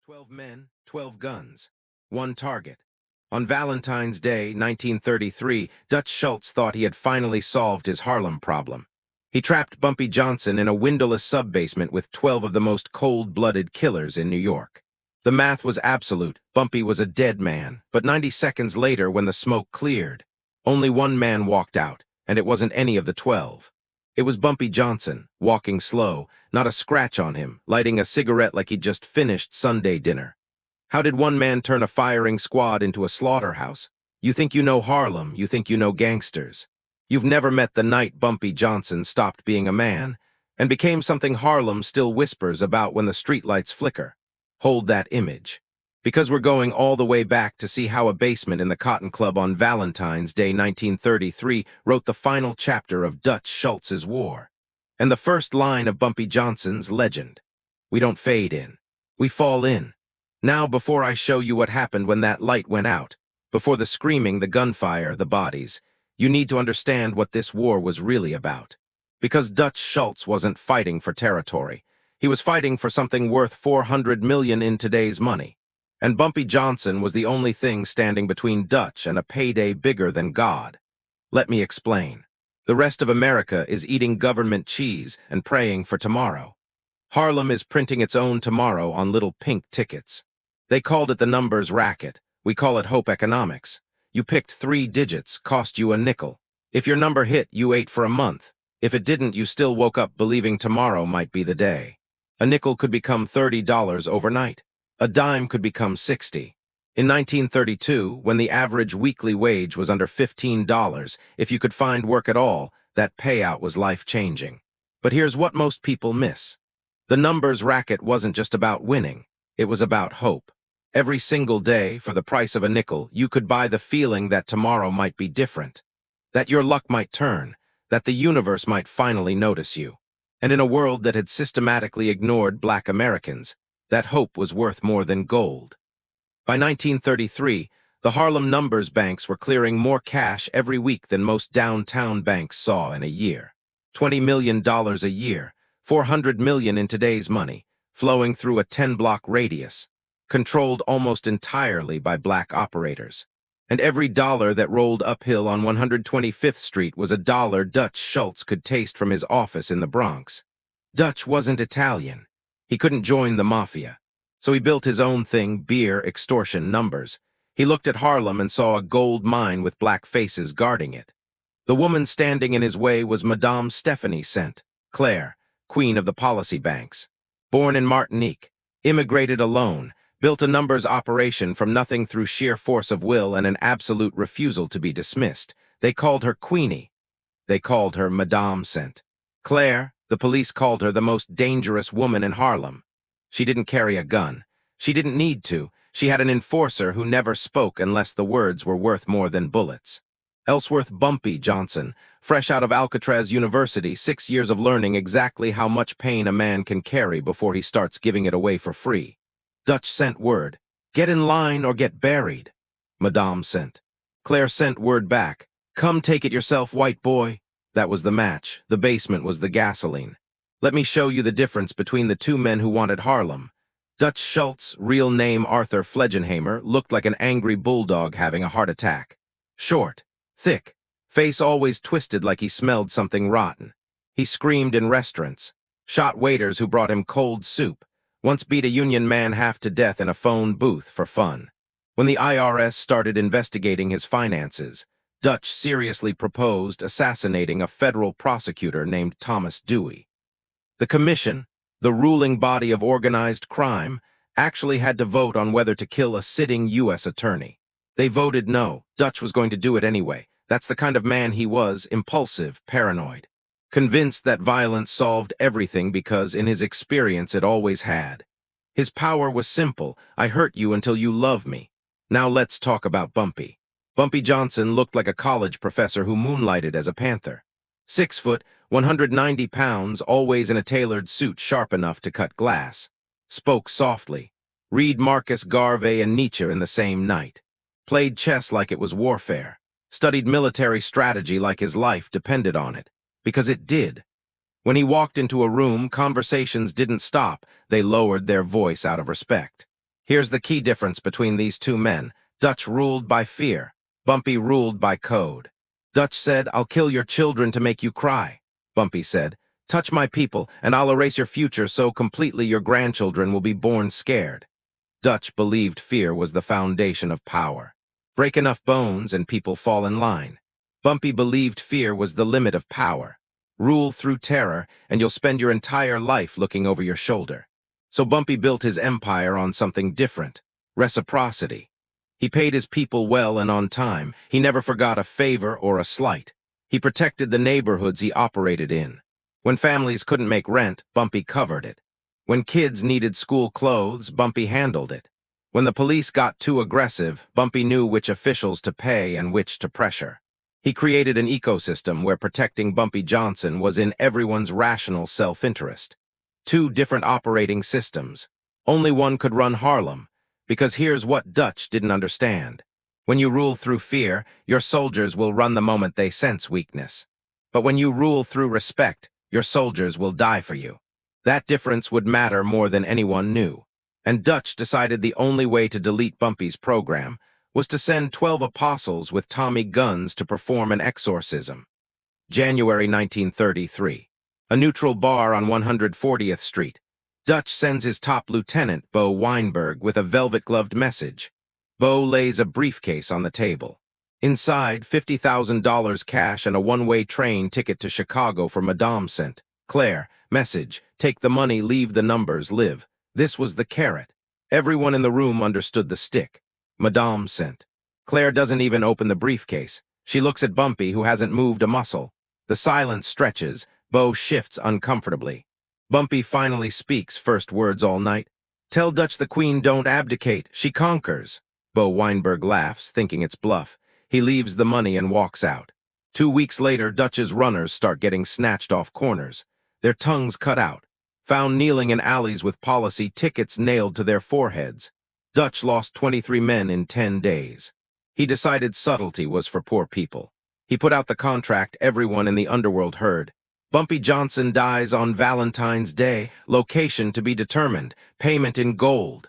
12 men, 12 guns, one target. On Valentine's Day, 1933, Dutch Schultz thought he had finally solved his Harlem problem. He trapped Bumpy Johnson in a windowless sub-basement with 12 of the most cold-blooded killers in New York. The math was absolute. Bumpy was a dead man, but 90 seconds later, when the smoke cleared, only one man walked out, and it wasn't any of the 12. It was Bumpy Johnson, walking slow, not a scratch on him, lighting a cigarette like he'd just finished Sunday dinner. How did one man turn a firing squad into a slaughterhouse? You think you know Harlem, you think you know gangsters. You've never met the night Bumpy Johnson stopped being a man and became something Harlem still whispers about when the streetlights flicker. Hold that image. Because we're going all the way back to see how a basement in the Cotton Club on Valentine's Day 1933 wrote the final chapter of Dutch Schultz's war. And the first line of Bumpy Johnson's legend. We don't fade in. We fall in. Now, before I show you what happened when that light went out, before the screaming, the gunfire, the bodies, you need to understand what this war was really about. Because Dutch Schultz wasn't fighting for territory. He was fighting for something worth $400 million in today's money. And Bumpy Johnson was the only thing standing between Dutch and a payday bigger than God. Let me explain. The rest of America is eating government cheese and praying for tomorrow. Harlem is printing its own tomorrow on little pink tickets. They called it the numbers racket. We call it hope economics. You picked 3 digits, cost you a nickel. If your number hit, you ate for a month. If it didn't, you still woke up believing tomorrow might be the day. A nickel could become $30 overnight. A dime could become 60. In 1932, when the average weekly wage was under $15, if you could find work at all, that payout was life-changing. But here's what most people miss. The numbers racket wasn't just about winning. It was about hope. Every single day, for the price of a nickel, you could buy the feeling that tomorrow might be different, that your luck might turn, that the universe might finally notice you. And in a world that had systematically ignored Black Americans, that hope was worth more than gold. By 1933, the Harlem numbers banks were clearing more cash every week than most downtown banks saw in a year. $20 million a year, $400 million in today's money, flowing through a 10-block radius, controlled almost entirely by Black operators. And every dollar that rolled uphill on 125th Street was a dollar Dutch Schultz could taste from his office in the Bronx. Dutch wasn't Italian. He couldn't join the Mafia. So he built his own thing, beer, extortion, numbers. He looked at Harlem and saw a gold mine with black faces guarding it. The woman standing in his way was Madame Stephanie St. Clair, queen of the policy banks. Born in Martinique, immigrated alone, built a numbers operation from nothing through sheer force of will and an absolute refusal to be dismissed. They called her Queenie. They called her Madame St. Clair. The police called her the most dangerous woman in Harlem. She didn't carry a gun. She didn't need to. She had an enforcer who never spoke unless the words were worth more than bullets. Ellsworth Bumpy Johnson, fresh out of Alcatraz University, 6 years of learning exactly how much pain a man can carry before he starts giving it away for free. Dutch sent word, "Get in line or get buried." Madame sent. Claire sent word back, "Come take it yourself, white boy." That was the match. The basement was the gasoline. Let me show you the difference between the two men who wanted Harlem. Dutch Schultz, real name Arthur Flegenheimer, looked like an angry bulldog having a heart attack. Short, thick, face always twisted like he smelled something rotten. He screamed in restaurants, shot waiters who brought him cold soup, once beat a union man half to death in a phone booth for fun. When the IRS started investigating his finances, Dutch seriously proposed assassinating a federal prosecutor named Thomas Dewey. The commission, the ruling body of organized crime, actually had to vote on whether to kill a sitting U.S. attorney. They voted no. Dutch was going to do it anyway. That's the kind of man he was, impulsive, paranoid. Convinced that violence solved everything because, in his experience, it always had. His power was simple. I hurt you until you love me. Now let's talk about Bumpy. Bumpy Johnson looked like a college professor who moonlighted as a panther. 6 foot, 190 pounds, always in a tailored suit sharp enough to cut glass. Spoke softly. Read Marcus Garvey and Nietzsche in the same night. Played chess like it was warfare. Studied military strategy like his life depended on it. Because it did. When he walked into a room, conversations didn't stop. They lowered their voice out of respect. Here's the key difference between these two men. Dutch ruled by fear. Bumpy ruled by code. Dutch said, "I'll kill your children to make you cry." Bumpy said, "Touch my people, and I'll erase your future so completely your grandchildren will be born scared." Dutch believed fear was the foundation of power. Break enough bones and people fall in line. Bumpy believed fear was the limit of power. Rule through terror, and you'll spend your entire life looking over your shoulder. So Bumpy built his empire on something different: reciprocity. He paid his people well and on time. He never forgot a favor or a slight. He protected the neighborhoods he operated in. When families couldn't make rent, Bumpy covered it. When kids needed school clothes, Bumpy handled it. When the police got too aggressive, Bumpy knew which officials to pay and which to pressure. He created an ecosystem where protecting Bumpy Johnson was in everyone's rational self-interest. Two different operating systems. Only one could run Harlem, because here's what Dutch didn't understand. When you rule through fear, your soldiers will run the moment they sense weakness. But when you rule through respect, your soldiers will die for you. That difference would matter more than anyone knew. And Dutch decided the only way to delete Bumpy's program was to send 12 apostles with Tommy guns to perform an exorcism. January 1933. A neutral bar on 140th Street. Dutch sends his top lieutenant, Bo Weinberg, with a velvet-gloved message. Bo lays a briefcase on the table. Inside, $50,000 cash and a one-way train ticket to Chicago for Madame sent. Claire, message, take the money, leave the numbers, live. This was the carrot. Everyone in the room understood the stick. Madame sent. Claire doesn't even open the briefcase. She looks at Bumpy, who hasn't moved a muscle. The silence stretches. Bo shifts uncomfortably. Bumpy finally speaks, first words all night. "Tell Dutch the Queen don't abdicate, she conquers." Bo Weinberg laughs, thinking it's bluff. He leaves the money and walks out. 2 weeks later, Dutch's runners start getting snatched off corners. Their tongues cut out. Found kneeling in alleys with policy tickets nailed to their foreheads. Dutch lost 23 men in 10 days. He decided subtlety was for poor people. He put out the contract everyone in the underworld heard. Bumpy Johnson dies on Valentine's Day, location to be determined, payment in gold.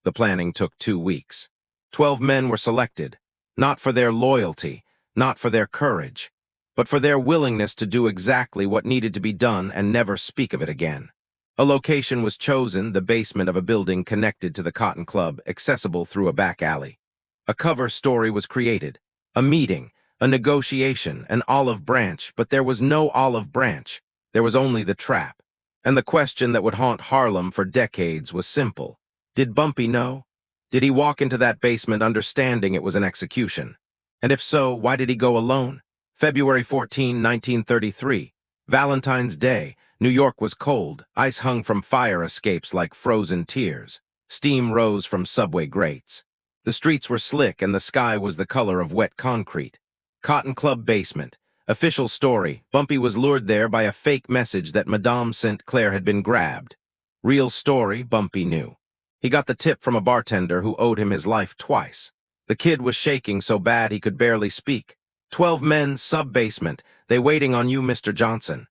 The planning took 2 weeks. 12 men were selected, not for their loyalty, not for their courage, but for their willingness to do exactly what needed to be done and never speak of it again. A location was chosen, the basement of a building connected to the Cotton Club, accessible through a back alley. A cover story was created, a meeting, a negotiation, an olive branch, but there was no olive branch. There was only the trap. And the question that would haunt Harlem for decades was simple. Did Bumpy know? Did he walk into that basement understanding it was an execution? And if so, why did he go alone? February 14, 1933. Valentine's Day. New York was cold. Ice hung from fire escapes like frozen tears. Steam rose from subway grates. The streets were slick and the sky was the color of wet concrete. Cotton Club basement. Official story. Bumpy was lured there by a fake message that Madame sent. Claire had been grabbed. Real story, Bumpy knew. He got the tip from a bartender who owed him his life twice. The kid was shaking so bad he could barely speak. 12 men, sub-basement. They waiting on you, Mr. Johnson.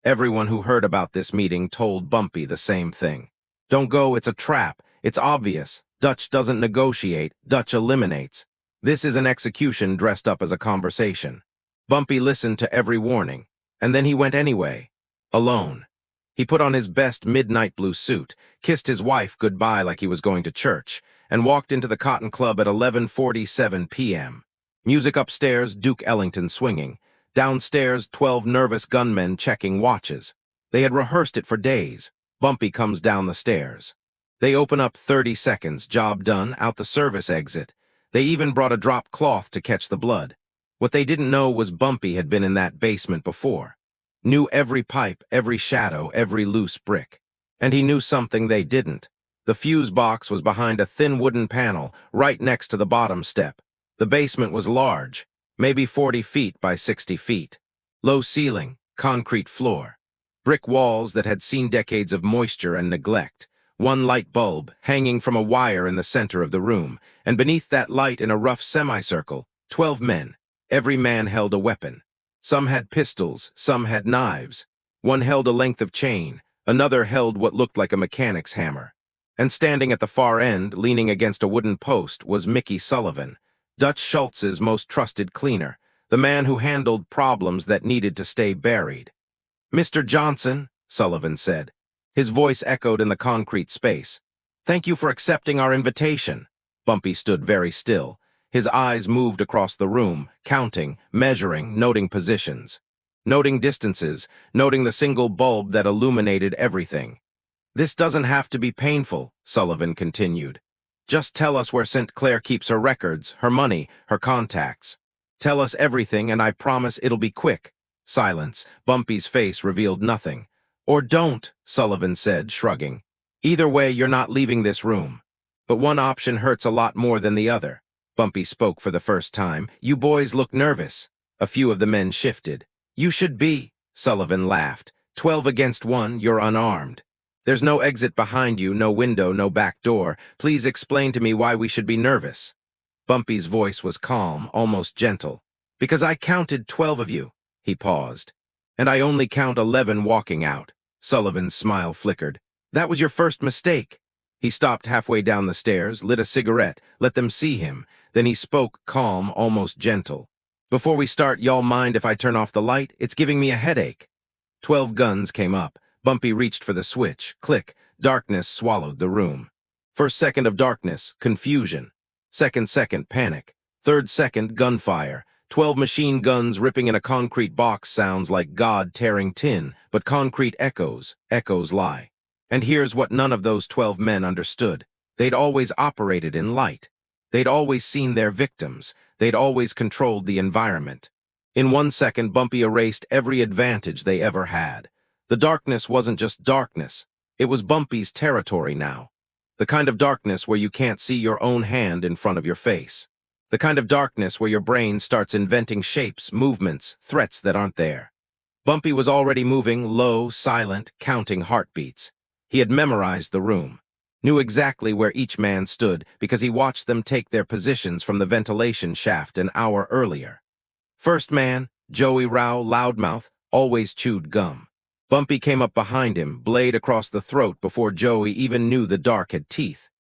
Everyone who heard about this meeting told Bumpy the same thing. Don't go, it's a trap. It's obvious. Dutch doesn't negotiate. Dutch eliminates. This is an execution dressed up as a conversation. Bumpy listened to every warning, and then he went anyway. Alone. He put on his best midnight blue suit, kissed his wife goodbye like he was going to church, and walked into the Cotton Club at 11:47 p.m. Music upstairs, Duke Ellington swinging. Downstairs, 12 nervous gunmen checking watches. They had rehearsed it for days. Bumpy comes down the stairs. They open up 30 seconds, job done, out the service exit. They even brought a drop cloth to catch the blood. What they didn't know was Bumpy had been in that basement before. Knew every pipe, every shadow, every loose brick. And he knew something they didn't. The fuse box was behind a thin wooden panel, right next to the bottom step. The basement was large, maybe 40 feet by 60 feet. Low ceiling, concrete floor. Brick walls that had seen decades of moisture and neglect. One light bulb hanging from a wire in the center of the room, and beneath that light in a rough semicircle, 12 men. Every man held a weapon. Some had pistols, some had knives. One held a length of chain, another held what looked like a mechanic's hammer. And standing at the far end, leaning against a wooden post, was Mickey Sullivan, Dutch Schultz's most trusted cleaner, the man who handled problems that needed to stay buried. "Mr. Johnson," Sullivan said. His voice echoed in the concrete space. "Thank you for accepting our invitation." Bumpy stood very still. His eyes moved across the room, counting, measuring, noting positions. Noting distances, noting the single bulb that illuminated everything. "This doesn't have to be painful," Sullivan continued. "Just tell us where St. Clair keeps her records, her money, her contacts. Tell us everything and I promise it'll be quick." Silence. Bumpy's face revealed nothing. "Or don't," Sullivan said, shrugging. "Either way, you're not leaving this room. But one option hurts a lot more than the other." Bumpy spoke for the first time. "You boys look nervous." A few of the men shifted. "You should be," Sullivan laughed. 12 against 1, you're unarmed. There's no exit behind you, no window, no back door. Please explain to me why we should be nervous." Bumpy's voice was calm, almost gentle. "Because I counted 12 of you." He paused. "And I only count 11 walking out." Sullivan's smile flickered. "That was your first mistake." He stopped halfway down the stairs, lit a cigarette, let them see him. Then he spoke, calm, almost gentle. "Before we start, y'all mind if I turn off the light? It's giving me a headache." 12 guns came up. Bumpy reached for the switch. Click. Darkness swallowed the room. First second of darkness, confusion. Second, panic. Third second, gunfire. 12 machine guns ripping in a concrete box sounds like God tearing tin, but concrete echoes lie. And here's what none of those 12 men understood. They'd always operated in light. They'd always seen their victims. They'd always controlled the environment. In 1 second, Bumpy erased every advantage they ever had. The darkness wasn't just darkness. It was Bumpy's territory now. The kind of darkness where you can't see your own hand in front of your face. The kind of darkness where your brain starts inventing shapes, movements, threats that aren't there. Bumpy was already moving, low, silent, counting heartbeats. He had memorized the room, knew exactly where each man stood because he watched them take their positions from the ventilation shaft an hour earlier. First man, Joey Rao, loudmouth, always chewed gum. Bumpy came up behind him, blade across the throat before Joey even knew the dark had teeth.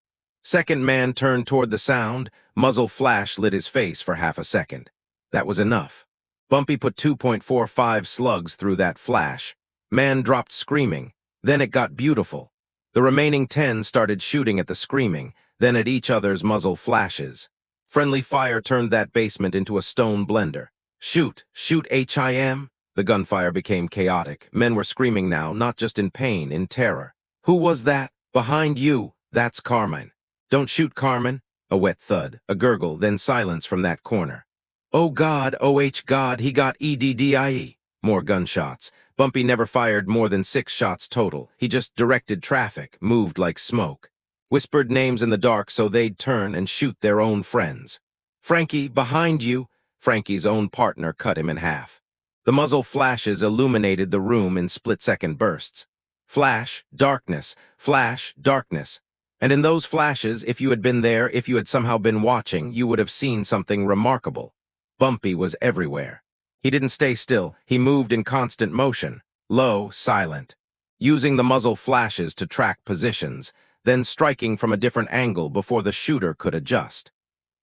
Second man turned toward the sound, muzzle flash lit his face for half a second. That was enough. Bumpy put 2.45 slugs through that flash. Man dropped screaming. Then it got beautiful. The remaining 10 started shooting at the screaming, then at each other's muzzle flashes. Friendly fire turned that basement into a stone blender. "Shoot! Shoot, HIM!" The gunfire became chaotic. Men were screaming now, not just in pain, in terror. "Who was that? Behind you! That's Carmine." "Don't shoot, Carmine." A wet thud, a gurgle, then silence from that corner. "Oh God, God, he got EDDIE." More gunshots. Bumpy never fired more than 6 shots total. He just directed traffic, moved like smoke. Whispered names in the dark so they'd turn and shoot their own friends. "Frankie, behind you." Frankie's own partner cut him in half. The muzzle flashes illuminated the room in split-second bursts. Flash, darkness, flash, darkness. And in those flashes, if you had been there, if you had somehow been watching, you would have seen something remarkable. Bumpy was everywhere. He didn't stay still. He moved in constant motion, low, silent, using the muzzle flashes to track positions, then striking from a different angle before the shooter could adjust.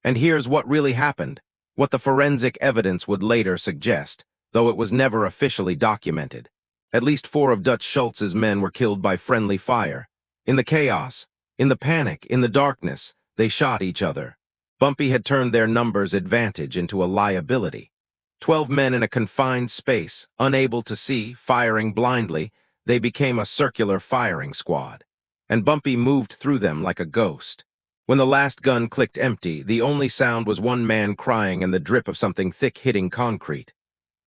And here's what really happened, what the forensic evidence would later suggest, though it was never officially documented. At least 4 of Dutch Schultz's men were killed by friendly fire. In the chaos, in the panic, in the darkness, they shot each other. Bumpy had turned their numbers advantage into a liability. 12 men in a confined space, unable to see, firing blindly, they became a circular firing squad. And Bumpy moved through them like a ghost. When the last gun clicked empty, the only sound was one man crying and the drip of something thick hitting concrete.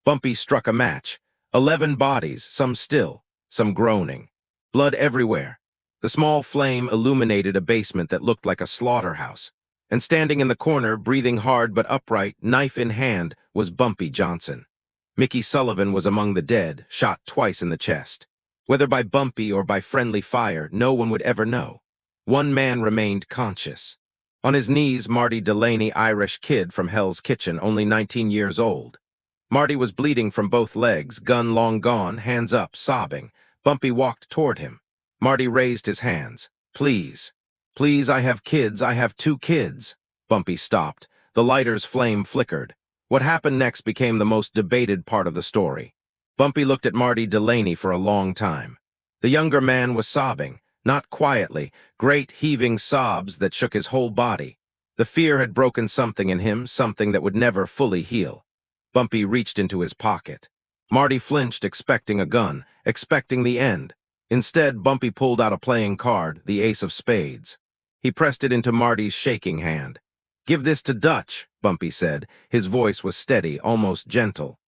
Bumpy struck a match. 11 bodies, some still, some groaning. Blood everywhere. The small flame illuminated a basement that looked like a slaughterhouse. And standing in the corner, breathing hard but upright, knife in hand, was Bumpy Johnson. Mickey Sullivan was among the dead, shot twice in the chest. Whether by Bumpy or by friendly fire, no one would ever know. One man remained conscious. On his knees, Marty Delaney, Irish kid from Hell's Kitchen, only 19 years old. Marty was bleeding from both legs, gun long gone, hands up, sobbing. Bumpy walked toward him. Marty raised his hands. "Please." Please, I have kids, I have 2 kids. Bumpy stopped. The lighter's flame flickered. What happened next became the most debated part of the story. Bumpy looked at Marty Delaney for a long time. The younger man was sobbing, not quietly, great heaving sobs that shook his whole body. The fear had broken something in him, something that would never fully heal. Bumpy reached into his pocket. Marty flinched, expecting a gun, expecting the end. Instead, Bumpy pulled out a playing card, the ace of spades. He pressed it into Marty's shaking hand. "Give this to Dutch," Bumpy said. His voice was steady, almost gentle.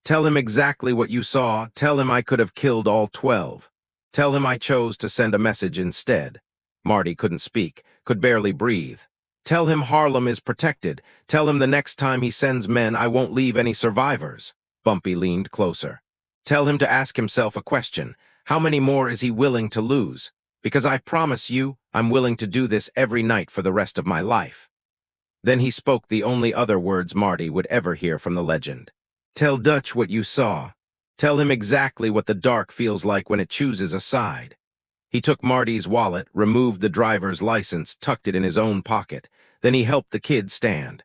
"Tell him exactly what you saw. Tell him I could have killed all 12. Tell him I chose to send a message instead." Marty couldn't speak, could barely breathe. "Tell him Harlem is protected. Tell him the next time he sends men, I won't leave any survivors." Bumpy leaned closer. "Tell him to ask himself a question. How many more is he willing to lose? Because I promise you, I'm willing to do this every night for the rest of my life." Then he spoke the only other words Marty would ever hear from the legend. "Tell Dutch what you saw. Tell him exactly what the dark feels like when it chooses a side." He took Marty's wallet, removed the driver's license, tucked it in his own pocket. Then he helped the kid stand.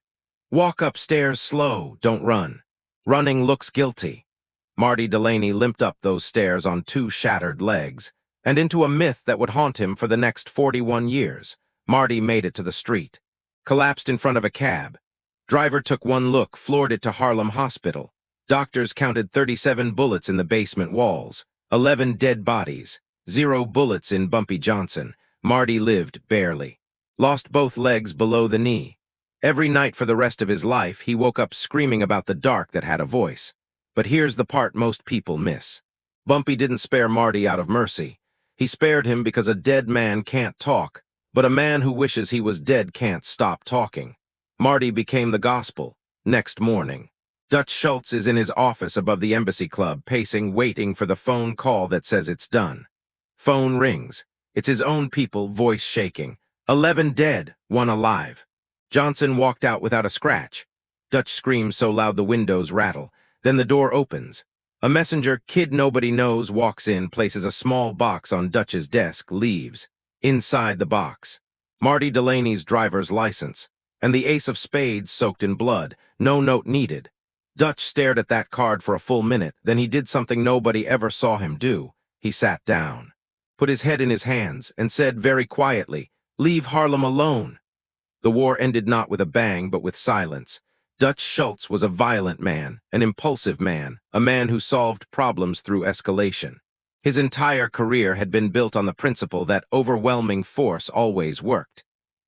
"Walk upstairs slow, don't run. Running looks guilty." Marty Delaney limped up those stairs on 2 shattered legs, and into a myth that would haunt him for the next 41 years. Marty made it to the street. Collapsed in front of a cab. Driver took one look, floored it to Harlem Hospital. Doctors counted 37 bullets in the basement walls, 11 dead bodies, 0 bullets in Bumpy Johnson. Marty lived barely. Lost both legs below the knee. Every night for the rest of his life, he woke up screaming about the dark that had a voice. But here's the part most people miss. Bumpy didn't spare Marty out of mercy. He spared him because a dead man can't talk, but a man who wishes he was dead can't stop talking. Marty became the gospel. Next morning, Dutch Schultz is in his office above the Embassy Club, pacing, waiting for the phone call that says it's done. Phone rings. It's his own people, voice shaking. 11 dead, 1 alive. Johnson walked out without a scratch. Dutch screams so loud the windows rattle. Then the door opens. A messenger, kid nobody knows, walks in, places a small box on Dutch's desk, leaves. Inside the box, Marty Delaney's driver's license, and the ace of spades soaked in blood. No note needed. Dutch stared at that card for a full minute, then he did something nobody ever saw him do. He sat down, put his head in his hands, and said very quietly, "Leave Harlem alone." The war ended not with a bang, but with silence. Dutch Schultz was a violent man, an impulsive man, a man who solved problems through escalation. His entire career had been built on the principle that overwhelming force always worked.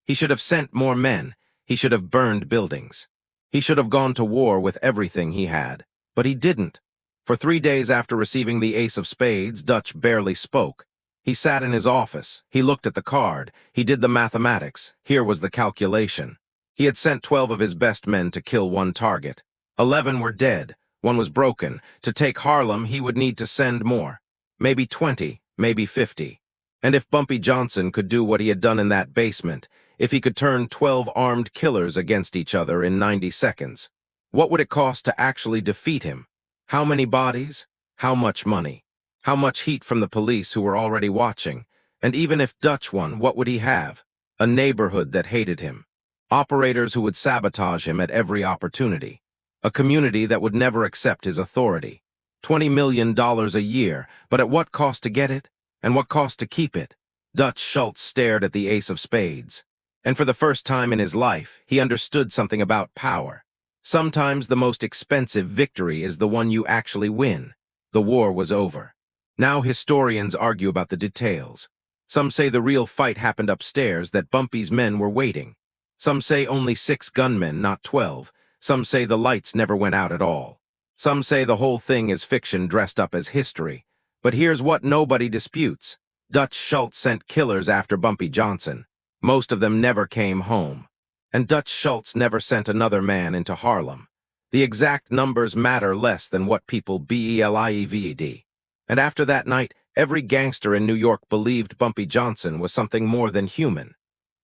He should have sent more men. He should have burned buildings. He should have gone to war with everything he had. But he didn't. For 3 days after receiving the ace of spades, Dutch barely spoke. He sat in his office. He looked at the card. He did the mathematics. Here was the calculation. He had sent 12 of his best men to kill 1 target. 11 were dead. 1 was broken. To take Harlem, he would need to send more. Maybe 20, maybe 50. And if Bumpy Johnson could do what he had done in that basement, if he could turn 12 armed killers against each other in 90 seconds, what would it cost to actually defeat him? How many bodies? How much money? How much heat from the police who were already watching? And even if Dutch won, what would he have? A neighborhood that hated him. Operators who would sabotage him at every opportunity. A community that would never accept his authority. $20 million a year, but at what cost to get it? And what cost to keep it? Dutch Schultz stared at the ace of spades. And for the first time in his life, he understood something about power. Sometimes the most expensive victory is the one you actually win. The war was over. Now historians argue about the details. Some say the real fight happened upstairs, that Bumpy's men were waiting. Some say only 6 gunmen, not 12. Some say the lights never went out at all. Some say the whole thing is fiction dressed up as history. But here's what nobody disputes. Dutch Schultz sent killers after Bumpy Johnson. Most of them never came home. And Dutch Schultz never sent another man into Harlem. The exact numbers matter less than what people believed. And after that night, every gangster in New York believed Bumpy Johnson was something more than human.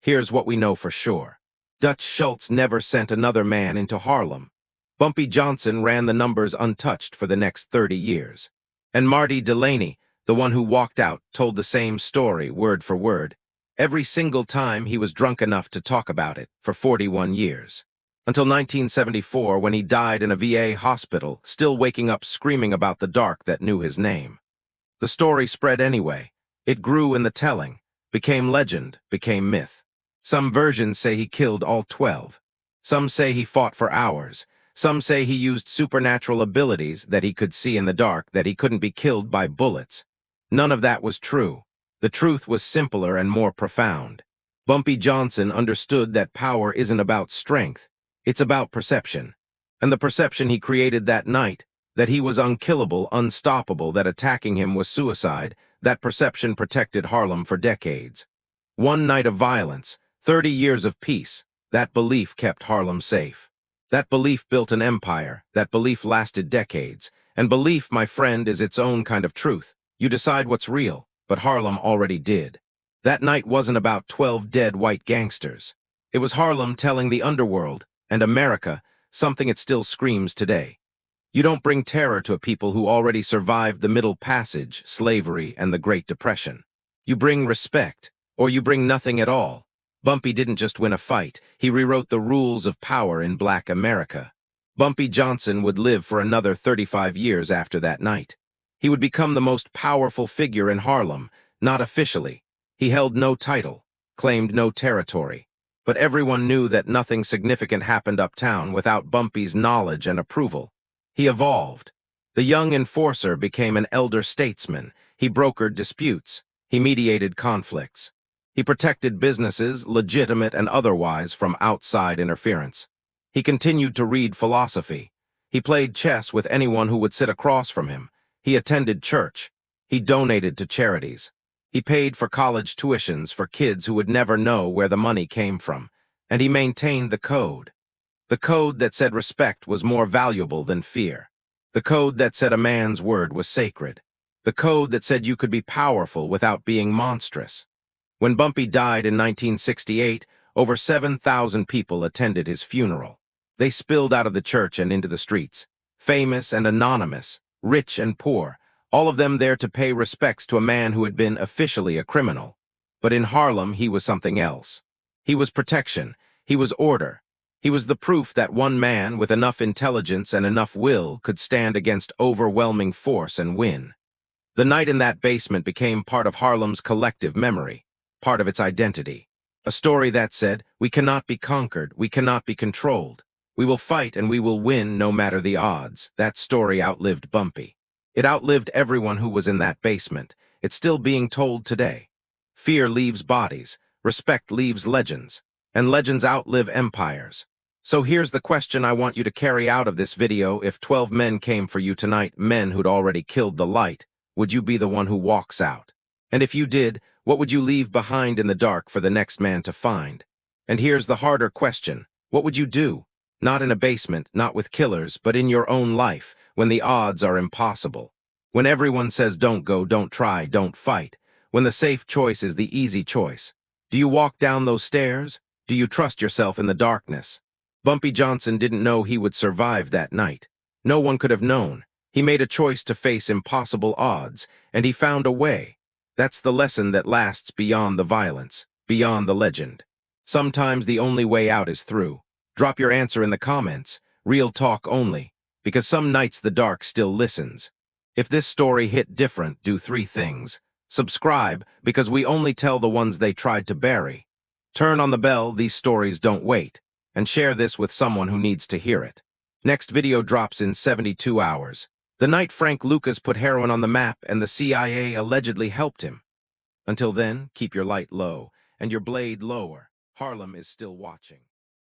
Here's what we know for sure. Dutch Schultz never sent another man into Harlem. Bumpy Johnson ran the numbers untouched for the next 30 years. And Marty Delaney, the one who walked out, told the same story, word for word. Every single time he was drunk enough to talk about it for 41 years. Until 1974, when he died in a VA hospital, still waking up screaming about the dark that knew his name. The story spread anyway. It grew in the telling, became legend, became myth. Some versions say he killed all 12. Some say he fought for hours. Some say he used supernatural abilities that he could see in the dark, that he couldn't be killed by bullets. None of that was true. The truth was simpler and more profound. Bumpy Johnson understood that power isn't about strength. It's about perception. And the perception he created that night, that he was unkillable, unstoppable, that attacking him was suicide, that perception protected Harlem for decades. One night of violence, 30 years of peace, that belief kept Harlem safe. That belief built an empire, that belief lasted decades. And belief, my friend, is its own kind of truth. You decide what's real, but Harlem already did. That night wasn't about 12 dead white gangsters. It was Harlem telling the underworld, and America, something it still screams today. You don't bring terror to a people who already survived the Middle Passage, slavery, and the Great Depression. You bring respect, or you bring nothing at all. Bumpy didn't just win a fight, he rewrote the rules of power in Black America. Bumpy Johnson would live for another 35 years after that night. He would become the most powerful figure in Harlem, not officially. He held no title, claimed no territory. But everyone knew that nothing significant happened uptown without Bumpy's knowledge and approval. He evolved. The young enforcer became an elder statesman. He brokered disputes. He mediated conflicts. He protected businesses, legitimate and otherwise, from outside interference. He continued to read philosophy. He played chess with anyone who would sit across from him. He attended church. He donated to charities. He paid for college tuitions for kids who would never know where the money came from. And he maintained the code. The code that said respect was more valuable than fear. The code that said a man's word was sacred. The code that said you could be powerful without being monstrous. When Bumpy died in 1968, over 7,000 people attended his funeral. They spilled out of the church and into the streets, famous and anonymous, rich and poor, all of them there to pay respects to a man who had been officially a criminal. But in Harlem, he was something else. He was protection. He was order. He was the proof that one man with enough intelligence and enough will could stand against overwhelming force and win. The night in that basement became part of Harlem's collective memory, part of its identity. A story that said, we cannot be conquered, we cannot be controlled. We will fight and we will win no matter the odds. That story outlived Bumpy. It outlived everyone who was in that basement. It's still being told today. Fear leaves bodies, respect leaves legends, and legends outlive empires. So here's the question I want you to carry out of this video. If 12 men came for you tonight, men who'd already killed the light, would you be the one who walks out? And if you did, what would you leave behind in the dark for the next man to find? And here's the harder question. What would you do? Not in a basement, not with killers, but in your own life, when the odds are impossible. When everyone says don't go, don't try, don't fight. When the safe choice is the easy choice. Do you walk down those stairs? Do you trust yourself in the darkness? Bumpy Johnson didn't know he would survive that night. No one could have known. He made a choice to face impossible odds, and he found a way. That's the lesson that lasts beyond the violence, beyond the legend. Sometimes the only way out is through. Drop your answer in the comments, real talk only, because some nights the dark still listens. If this story hit different, do 3 things. Subscribe, because we only tell the ones they tried to bury. Turn on the bell, these stories don't wait. And share this with someone who needs to hear it. Next video drops in 72 hours. The night Frank Lucas put heroin on the map and the CIA allegedly helped him. Until then, keep your light low and your blade lower. Harlem is still watching.